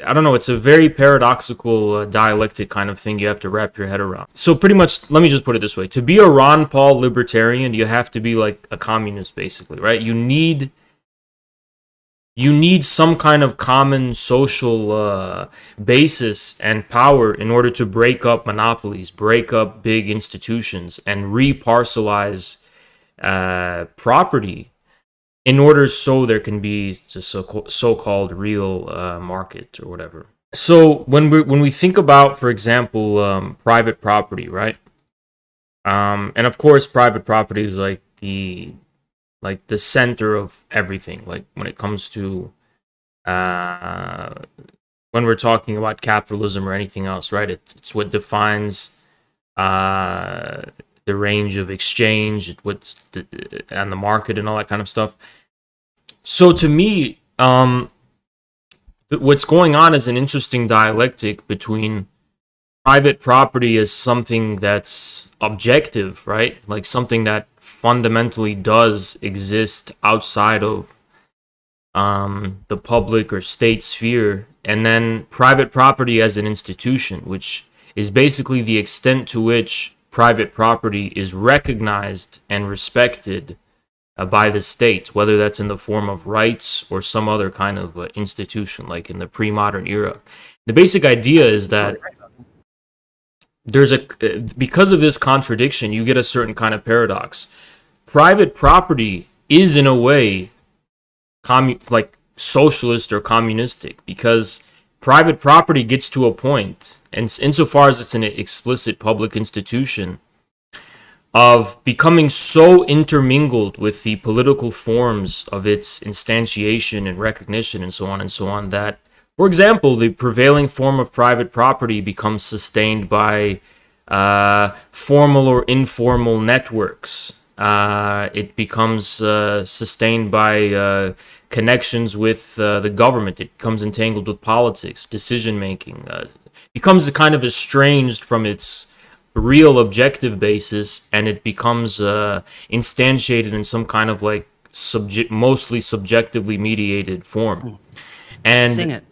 I don't know, it's a very paradoxical dialectic kind of thing you have to wrap your head around. So pretty much, let me just put it this way. To be a Ron Paul libertarian, you have to be like a communist, basically, right? You need some kind of common social basis and power in order to break up monopolies, break up big institutions, and reparcelize property in order so there can be just so-called real market or whatever. So when we think about, for example, private property, right? And of course, private property is like the center of everything. Like when it comes to uh, when we're talking about capitalism or anything else, right? It's what defines uh, the range of exchange, and the market and all that kind of stuff. So to me, what's going on is an interesting dialectic between private property as something that's objective, right? Like something that fundamentally does exist outside of the public or state sphere, and then private property as an institution, which is basically the extent to which private property is recognized and respected by the state, whether that's in the form of rights or some other kind of institution, like in the pre-modern era. The basic idea is that because of this contradiction, you get a certain kind of paradox. Private property is in a way like socialist or communistic, because private property gets to a point, and insofar as it's an explicit public institution, of becoming so intermingled with the political forms of its instantiation and recognition and so on, that, for example, the prevailing form of private property becomes sustained by formal or informal networks. It becomes sustained by connections with the government. It becomes entangled with politics, decision making. Becomes a kind of estranged from its real objective basis, and it becomes instantiated in some kind of like mostly subjectively mediated form. Sing And it.